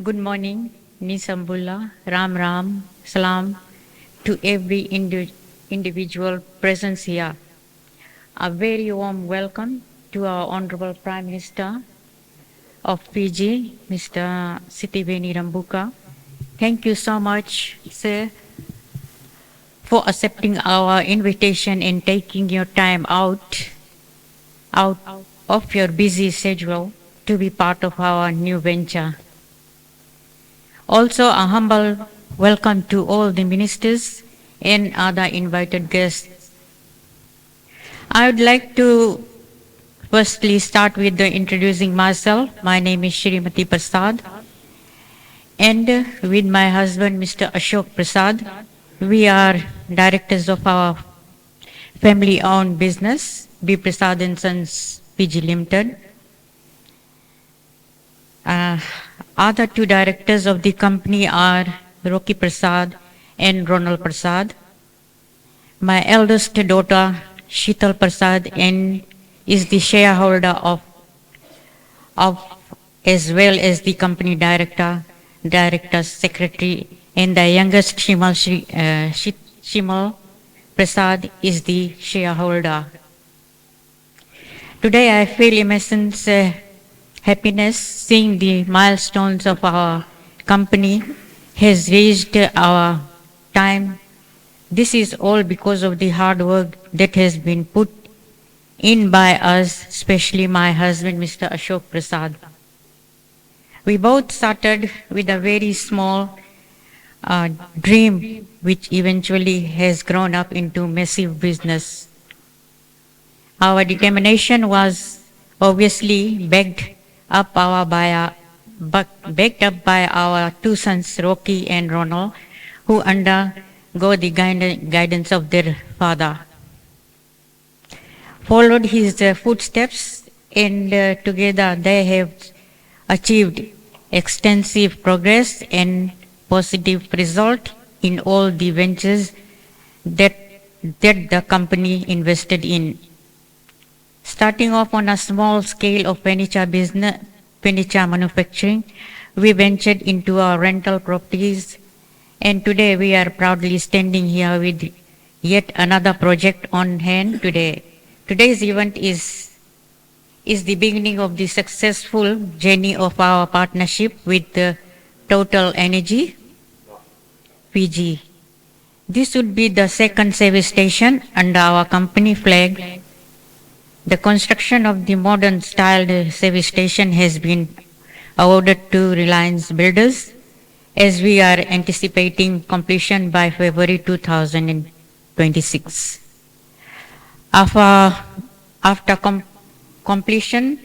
Good morning, Nisambullah, Ram Ram, Salam to every individual present here. A very warm welcome to our Honorable Prime Minister of Fiji, Mr. Sitiveni Rabuka. Thank you so much, sir, for accepting our invitation and taking your time out of your busy schedule to be part of our new venture. Also, a humble welcome to all the ministers and other invited guests. I would like to firstly start with introducing myself. My name is Srimati Prasad, and with my husband, Mr. Ashok Prasad, we are directors of our family-owned business, B. Prasad and Sons PG Limited. Other two directors of the company are Rocky Prasad and Ronald Prasad. My eldest daughter, Sheetal Prasad, and is the shareholder of as well as the company director, secretary, and the youngest Shimal Prasad is the shareholder. Today I feel immense happiness seeing the milestones of our company has reached our time. This is all because of the hard work that has been put in by us, especially my husband, Mr. Ashok Prasad. We both started with a very small dream, which eventually has grown up into massive business. Our determination was obviously backed up by our two sons, Rocky and Ronald, who undergo the guidance of their father. Followed his footsteps, and together they have achieved extensive progress and positive result in all the ventures that the company invested in. Starting off on a small scale of furniture manufacturing, we ventured into our rental properties, and today we are proudly standing here with yet another project on hand today. Today's event is the beginning of the successful journey of our partnership with Total Energy Fiji. This would be the second service station under our company flag. The construction of the modern styled service station has been awarded to Reliance Builders, as we are anticipating completion by February 2026. After completion,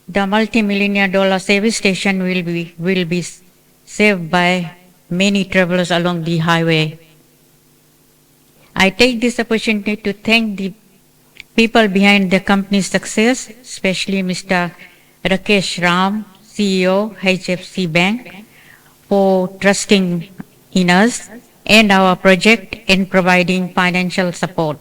the multi-million dollar service station will be saved by many travelers along the highway. I take this opportunity to thank the people behind the company's success, especially Mr. Rakesh Ram, CEO, HFC Bank, for trusting in us and our project and providing financial support.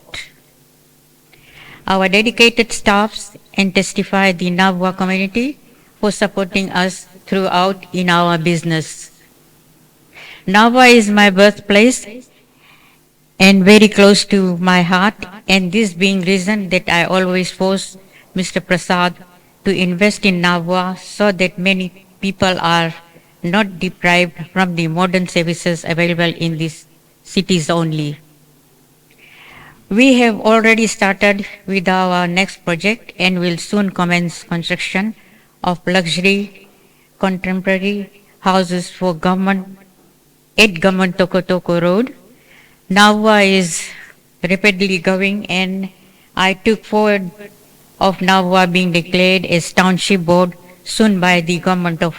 Our dedicated staffs and testify the Navua community for supporting us throughout in our business. Navua is my birthplace and very close to my heart, and this being reason that I always force Mr. Prasad to invest in Navua so that many people are not deprived from the modern services available in these cities only. We have already started with our next project and will soon commence construction of luxury contemporary houses for government at Government Toko Toko Road. Navua is rapidly going, and I took forward of Navua being declared as township board soon by the government of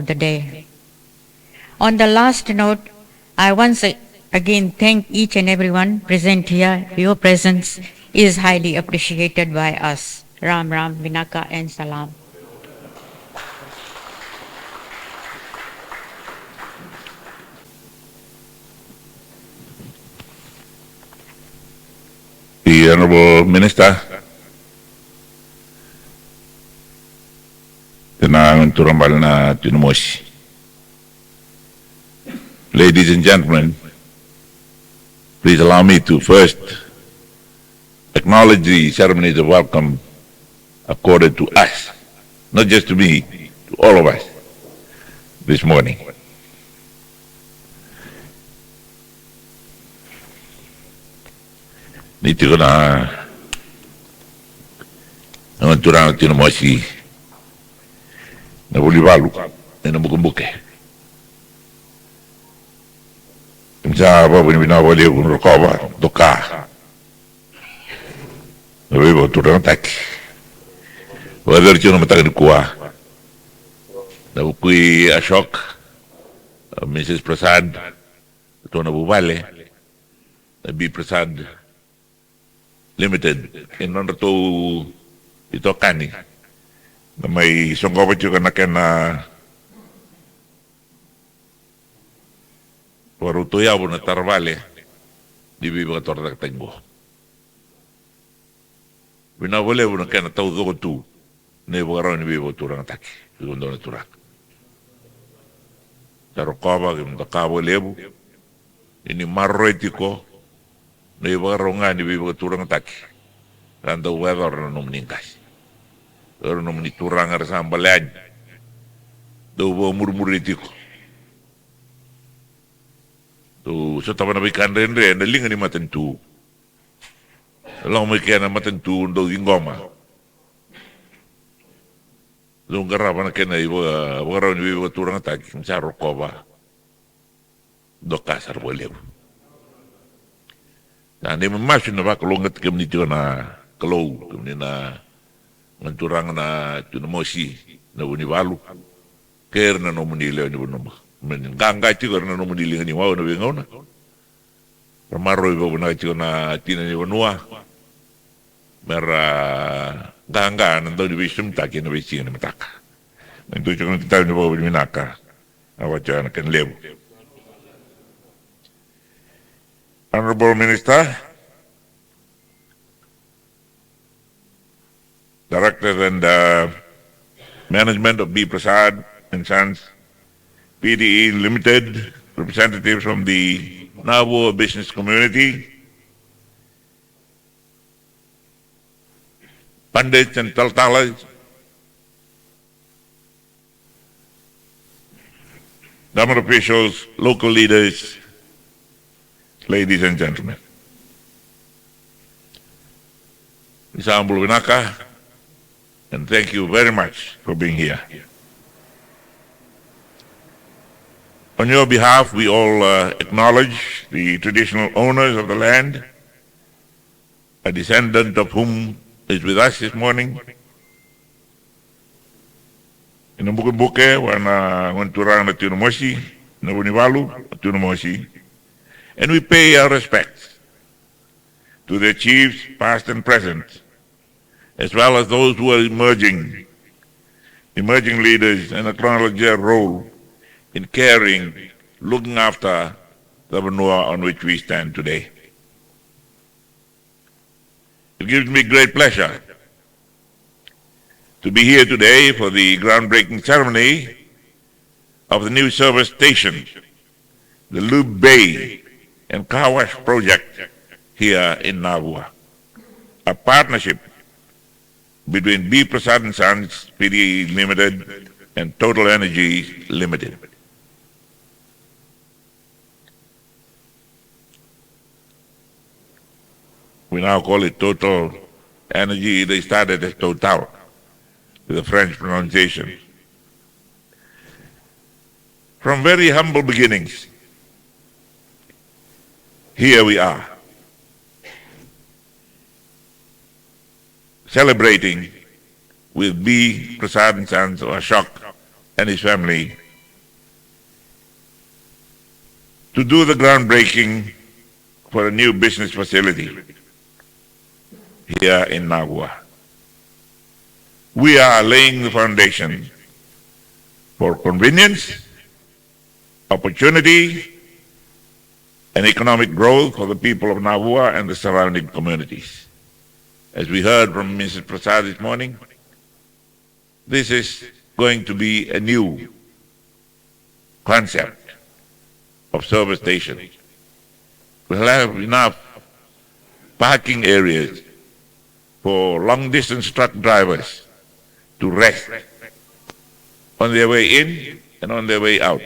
the day. On the last note, I once again thank each and everyone present here. Your presence is highly appreciated by us. Ram Ram, Vinaka and Salam. The Honorable Minister, Tenang turambal na tinumos. Ladies and gentlemen, please allow me to first acknowledge the ceremonies of welcome accorded to us, not just to me, to all of us this morning. Niti ko na ang turang tinamosi na bulibalu na namukumbuke. Sa apa pun binawali ko rokoba doka. Nabi ba turang tak. Whether chino matakan kuwa. Nabukui Ashok, Mrs. Prasad, ito na bubale, Nabi Prasad Limited, inon to ito kani, na may sungkopit yung kanakan na warutuyaw na tarvale, di ba tordak tagbo. Binawale mo na kaya na tawdo ko tu, na iba karaw ni bibo turang atake, ikundo na turak. Tarokoba kim takabo lebu ini marroetiko na iba nga ni bibo turang atake randa weather na meningkas pero no meniturang ar sambalad do bo murmuritiko to so tama na bikan rendre na linga ni matentu lang may kaya na matentu do ingoma Long garapa na kena ibu bagaraw ni ibu turang tak sa rokoba dokasar boleh. Nah ni memasin na ba kalongat kami nito na kalau kami na nganturang na tunamosi na unibalu ker na nomunile ni bunoma. Menggangga itu karena nomunile ni wau na bengaw na. Ramaro ibu na itu na tina ni Navua. Mera gangga nando di visum taki na visi na mataka. Nando chukang titaw ni bawa minaka. Awacha na kan lebu. Honorable Minister, Director and Management of B. Prasad and Sons, PDE Limited, representatives from the Navua business community, Pandits and Taltalas, government officials, local leaders, ladies and gentlemen. Mr. Ambulvinaka, and thank you very much for being here. On your behalf, we all acknowledge the traditional owners of the land, a descendant of whom is with us this morning. In the Buke, when Turang na Tunamosi, Navunivalu, Tunamosi, and we pay our respects to their chiefs, past and present, as well as those who are emerging leaders, and acknowledge their role in caring, looking after the Navua on which we stand today. It gives me great pleasure to be here today for the groundbreaking ceremony of the new service station, the Lube Bay and Car Wash project here in Navua, a partnership between B. Prasad and Sons, PDE Limited, and Total Energy Limited. We now call it Total Energy. They started as Total, with a French pronunciation. From very humble beginnings, here we are, celebrating with B. Prasad and Sons, or Ashok and his family, to do the groundbreaking for a new business facility here in Navua. We are laying the foundation for convenience, opportunity, and economic growth for the people of Navua and the surrounding communities. As we heard from Mrs. Prasad this morning, this is going to be a new concept of service stations. We'll have enough parking areas for long-distance truck drivers to rest on their way in and on their way out.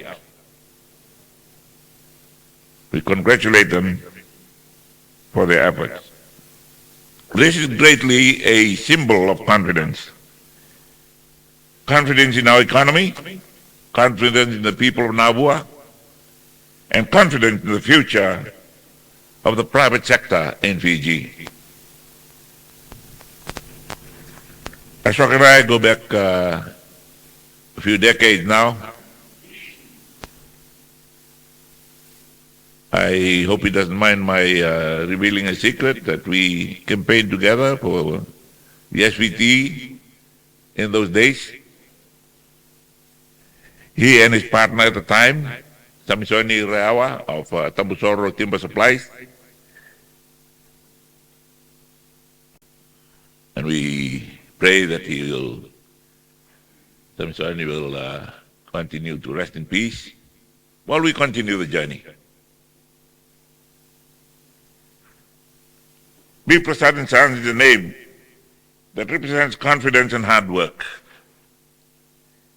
We congratulate them for their efforts. This is greatly a symbol of confidence. Confidence in our economy, confidence in the people of Navua, and confidence in the future of the private sector in Fiji. Ashok and I go back a few decades now. I hope he doesn't mind my revealing a secret that we campaigned together for the SVT in those days. He and his partner at the time, Sitiveni Rabuka of Tambusoro Timber Supplies, and we pray that Sitiveni will continue to rest in peace while we continue the journey. Be Prasad and Sons is a name that represents confidence and hard work,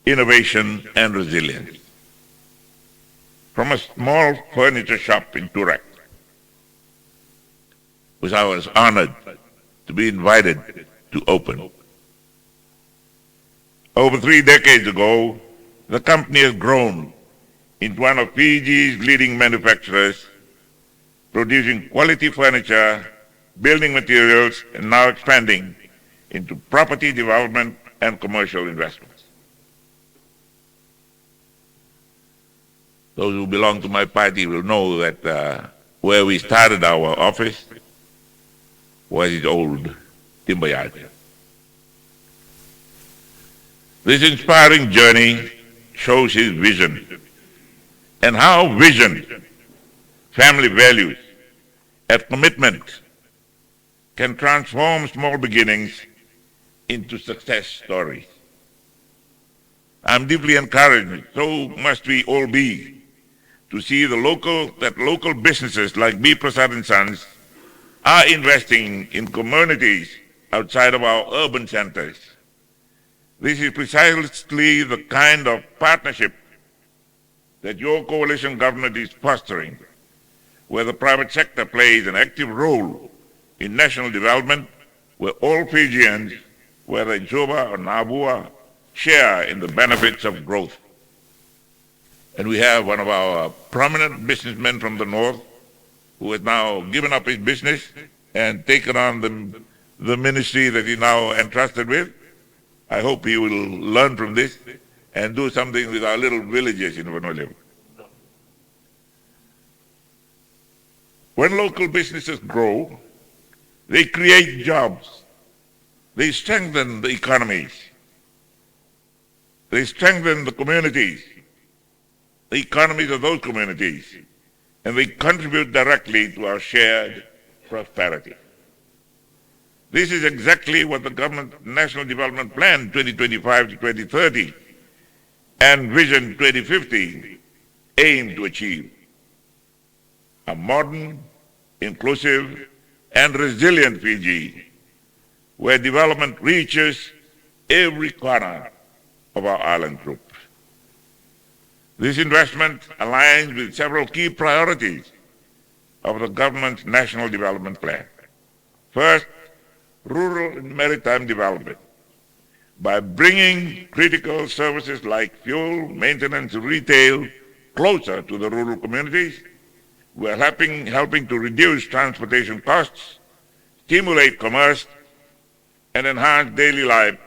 innovation and resilience. From a small furniture shop in Turak, which I was honored to be invited to open. Over 3 decades ago, the company has grown into one of Fiji's leading manufacturers, producing quality furniture, building materials, and now expanding into property development and commercial investments. Those who belong to my party will know that where we started our office was his old timber yard. This inspiring journey shows his vision and how vision, family values, and commitment can transform small beginnings into success stories. I'm deeply encouraged, so must we all be, to see that local businesses like B. Prasad and Sons are investing in communities outside of our urban centers. This is precisely the kind of partnership that your coalition government is fostering, where the private sector plays an active role in national development, where all Fijians, whether in Suva or Navua, share in the benefits of growth. And we have one of our prominent businessmen from the north who has now given up his business and taken on the ministry that he's now entrusted with. I hope he will learn from this and do something with our little villages in Vanuatu. When local businesses grow, they create jobs. They strengthen the economies. They strengthen the communities, the economies of those communities, and they contribute directly to our shared prosperity. This is exactly what the government National Development Plan 2025 to 2030 and Vision 2050 aim to achieve. A modern, inclusive, and resilient Fiji, where development reaches every corner of our island group. This investment aligns with several key priorities of the government's National Development Plan. First, rural and maritime development. By bringing critical services like fuel, maintenance, and retail closer to the rural communities, we are helping to reduce transportation costs, stimulate commerce, and enhance daily life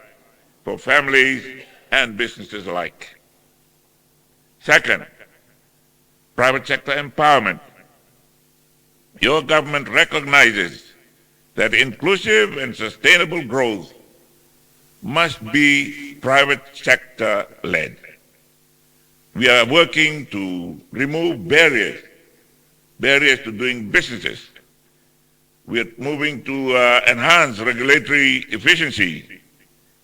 for families and businesses alike. Second, private sector empowerment. Your government recognizes that inclusive and sustainable growth must be private sector led. We are working to remove barriers to doing businesses. We are moving to enhance regulatory efficiency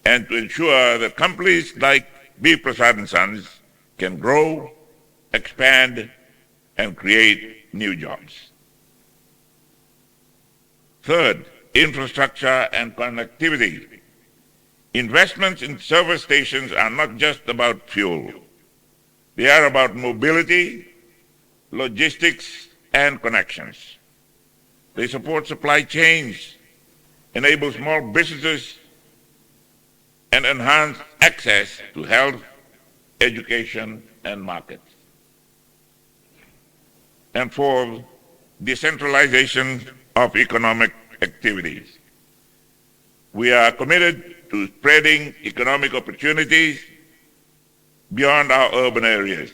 and to ensure that companies like B. Prasad and Sons can grow, expand, and create new jobs. Third, infrastructure and connectivity. Investments in service stations are not just about fuel. They are about mobility, logistics, and connections. They support supply chains, enable small businesses, and enhance access to health, education, and markets. And fourth, decentralization of economic activities. We are committed to spreading economic opportunities beyond our urban areas,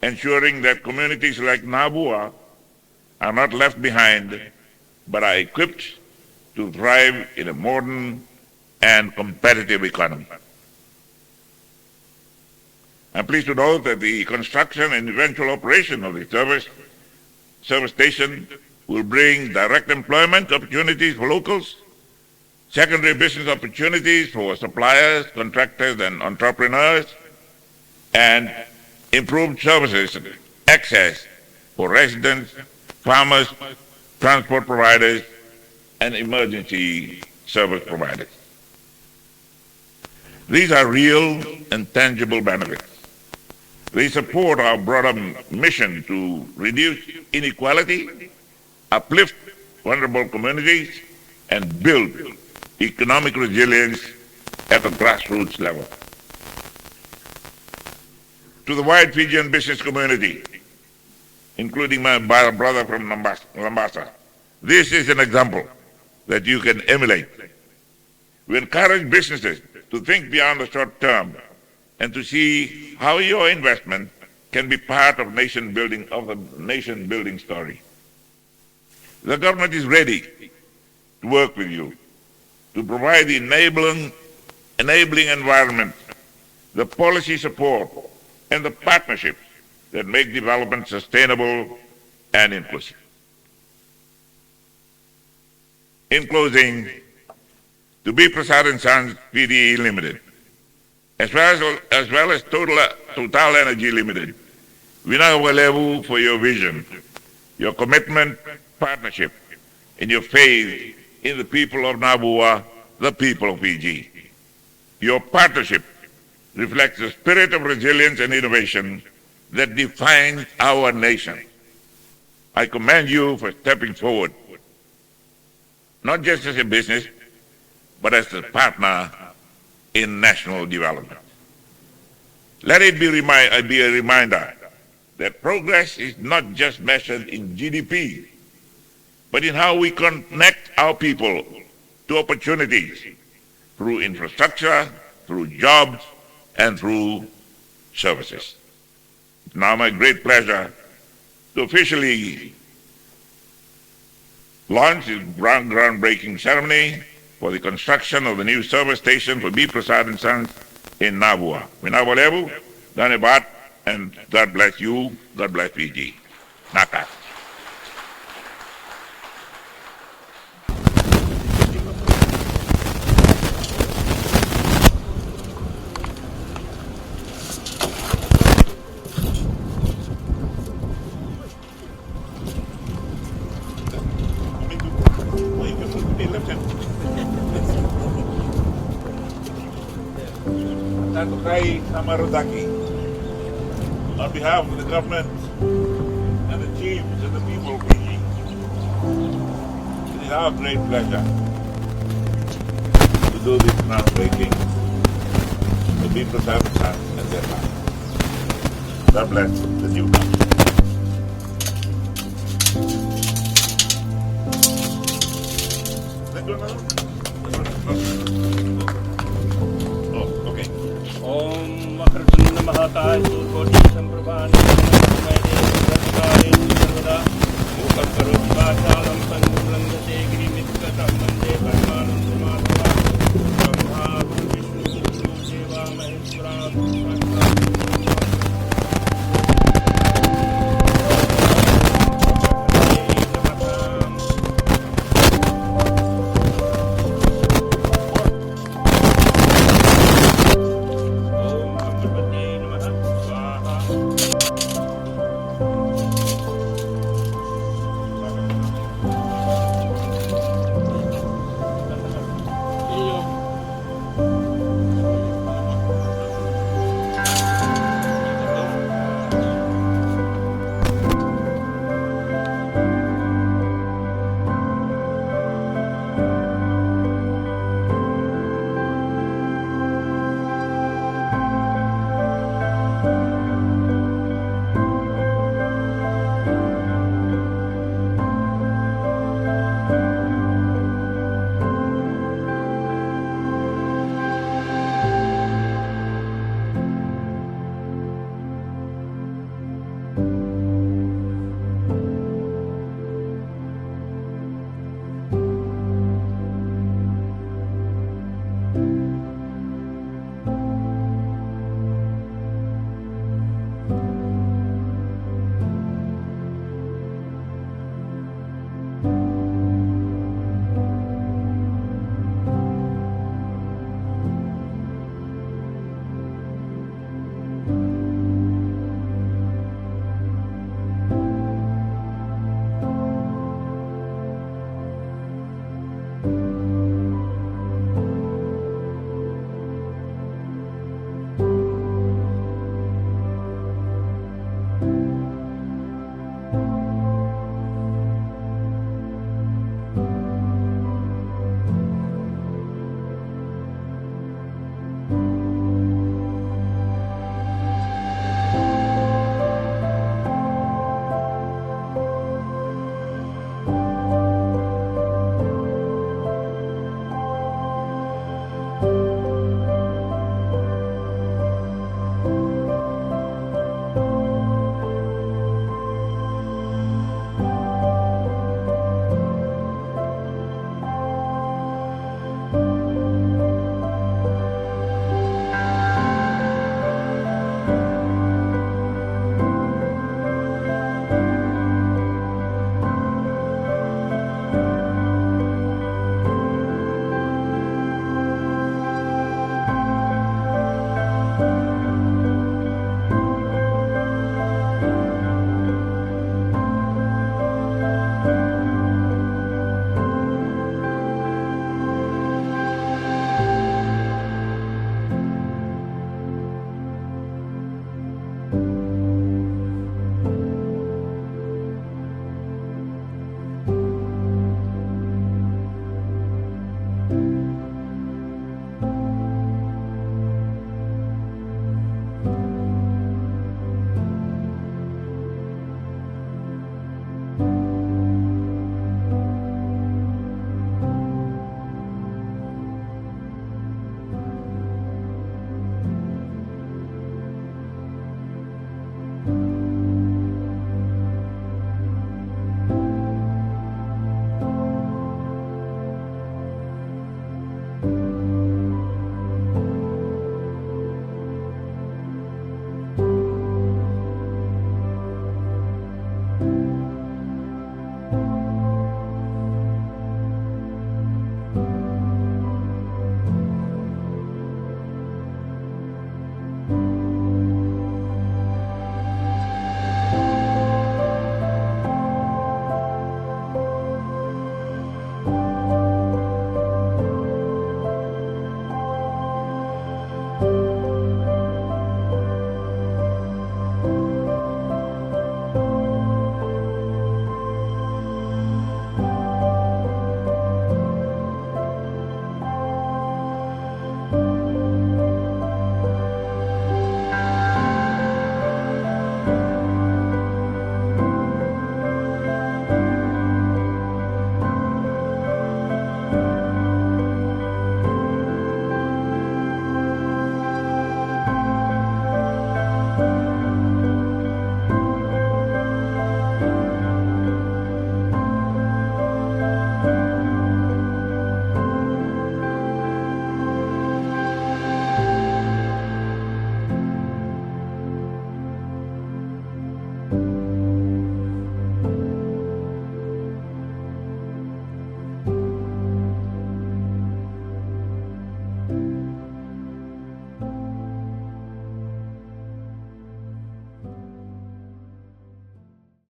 ensuring that communities like Navua are not left behind, but are equipped to thrive in a modern and competitive economy. I'm pleased to note that the construction and eventual operation of the service station will bring direct employment opportunities for locals, secondary business opportunities for suppliers, contractors, and entrepreneurs, and improved services access for residents, farmers, transport providers, and emergency service providers. These are real and tangible benefits. They support our broader mission to reduce inequality, uplift vulnerable communities, and build economic resilience at the grassroots level. To the wide Fijian business community, including my brother from Lambasa, this is an example that you can emulate. We encourage businesses to think beyond the short term and to see how your investment can be part of the nation building story. The government is ready to work with you to provide the enabling environment, the policy support, and the partnerships that make development sustainable and inclusive. In closing, to be Prasad and Sons PDE Limited, as well as Total Energy Limited, we now value for your vision, your commitment, partnership, and your faith in the people of Navua, the people of Fiji. Your partnership reflects the spirit of resilience and innovation that defines our nation. I commend you for stepping forward, not just as a business, but as a partner in national development. Let it be a reminder that progress is not just measured in GDP, but in how we connect our people to opportunities through infrastructure, through jobs, and through services. It's now my great pleasure to officially launch this groundbreaking ceremony for the construction of the new service station for B. Prasad and Sons in Navua. Minawalevu, Danebat, and God bless you, God bless Fiji. Naka. Tatukay Namarudaki, on behalf of the government and the chiefs and the people of Fiji, it is our great pleasure to do this groundbreaking to be Prasad and their family. God bless the newcomers. Om Makartunna Mahataya Surkoti Samprabhani Namaste Sarvada Mukhakarut Vachalam Pandulangate